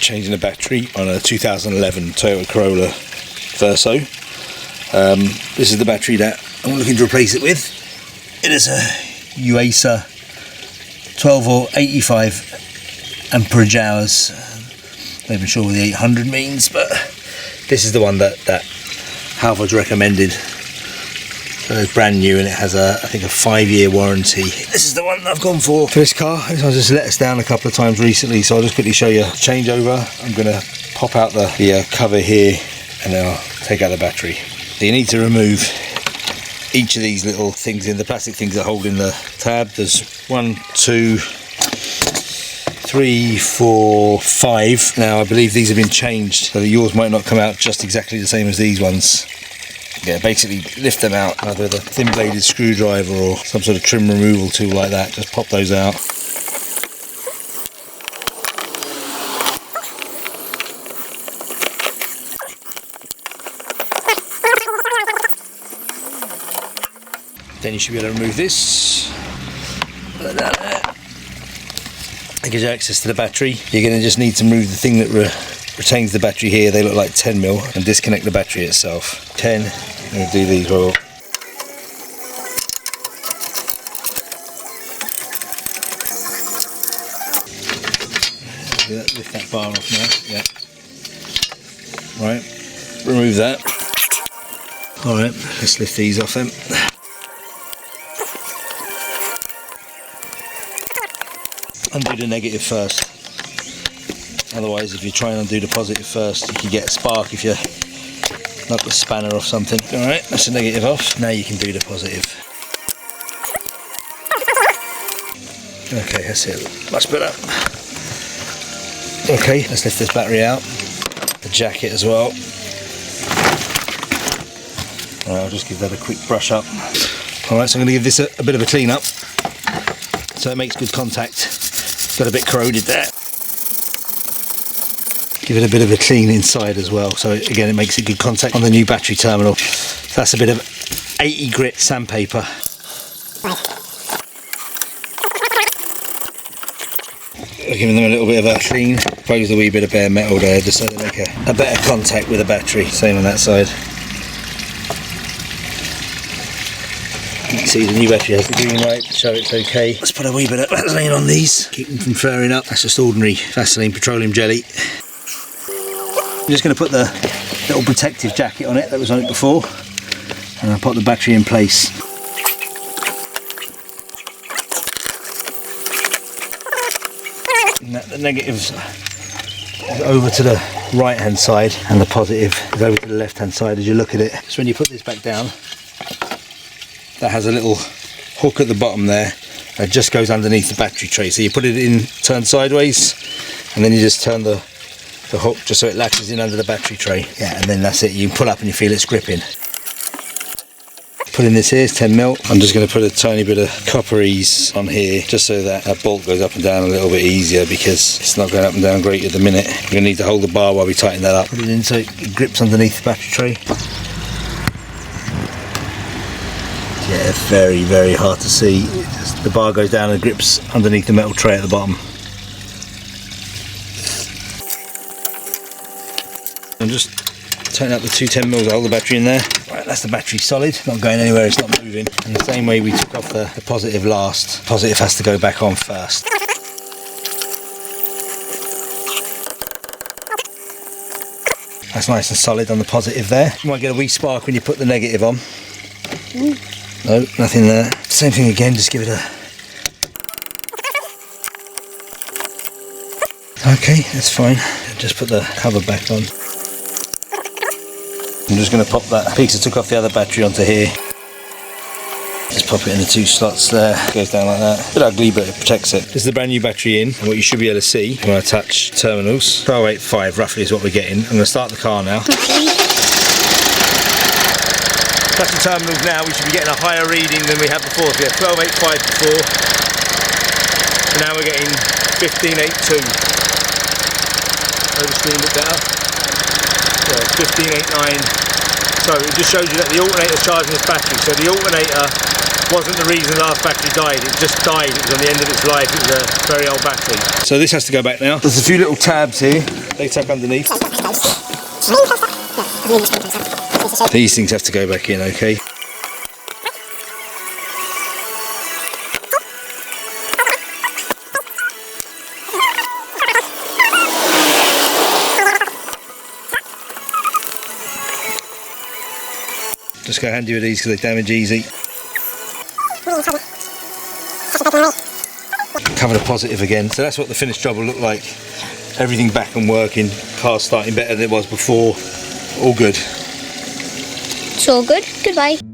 changing the battery on a 2011 Toyota Corolla Verso. This is the battery that I'm looking to replace it with. It is a Yuasa 12 volt 85 amperage hours. Not even sure what the 800 means, but this is the one that Halfords recommended. So it's brand new and it has I think a 5-year warranty. This is the one that I've gone for this car. This one's just let us down a couple of times recently, so I'll just quickly show you changeover. I'm going to pop out the cover here and then I'll take out the battery. So you need to remove each of these little things in the plastic things that hold in the tab. There's 1, 2, 3, 4, 5. Now I believe these have been changed so that yours might not come out just exactly the same as these ones. Yeah, basically lift them out either with a thin bladed screwdriver or some sort of trim removal tool like that. Just pop those out. Then you should be able to remove this. Put that there. That gives you access to the battery. You're going to just need to remove the thing that retains the battery here. They look like 10mm, and disconnect the battery itself. 10. I'm going to do these all. Lift that bar off now. Yeah. Right. Remove that. Alright, let's lift these off then. Undo the negative first. Otherwise, if you try and undo the positive first, you can get a spark if you knock the spanner off something. Alright, that's the negative off. Now you can do the positive. Okay, that's it. Much better. Okay, let's lift this battery out. The jacket as well. Alright, I'll just give that a quick brush up. Alright, so I'm going to give this a bit of a clean up so it makes good contact. Got a bit corroded there. Give it a bit of a clean inside as well, so again it makes a good contact on the new battery terminal. So that's a bit of 80 grit sandpaper. Giving them a little bit of a clean. Close a wee bit of bare metal there just so they make a better contact with the battery. Same on that side. You can see the new battery has the green light to show it's okay. Let's put a wee bit of Vaseline on these, keep them from flaring up. That's just ordinary Vaseline petroleum jelly. I'm just going to put the little protective jacket on it that was on it before, and I'll put the battery in place. And the negative is over to the right hand side and the positive is over to the left hand side as you look at it. So when you put this back down, that has a little hook at the bottom there that just goes underneath the battery tray. So you put it in, turn sideways, and then you just turn the hook just so it latches in under the battery tray. Yeah, and then that's it. You can pull up and you feel it's gripping. Put in this here, it's 10mm. I'm just going to put a tiny bit of copper ease on here just so that bolt goes up and down a little bit easier because it's not going up and down great at the minute. We're going to need to hold the bar while we tighten that up. Put it in so it grips underneath the battery tray. Yeah, very, very hard to see. The bar goes down and grips underneath the metal tray at the bottom. I'm just tightening up the two 10mm to hold the battery in there. Right, that's the battery solid, not going anywhere, it's not moving. And the same way we took off the positive last, positive has to go back on first. That's nice and solid on the positive there. You might get a wee spark when you put the negative on. No, nothing there. Same thing again, just give it a... Okay, that's fine. Just put the cover back on. I'm just going to pop that piece I took off the other battery onto here. Just pop it in the two slots there. Goes down like that. A bit ugly, but it protects it. This is the brand new battery in, and what you should be able to see when I touch terminals. 1285 roughly is what we're getting. I'm going to start the car now. Touch the terminals now, we should be getting a higher reading than we had before. So we had 1285 before, and now we're getting 1582. Over screen a bit better. Yeah, 1589. So it just shows you that the alternator is charging this battery. So the alternator wasn't the reason the last battery died. It just died. It was on the end of its life. It was a very old battery. So this has to go back now. There's a few little tabs here they tuck underneath. These things have to go back in, okay? Just go handy with these because they damage easy. Cover the positive again, so that's what the finished job will look like. Everything back and working, car's starting better than it was before. All good. It's all good. Goodbye.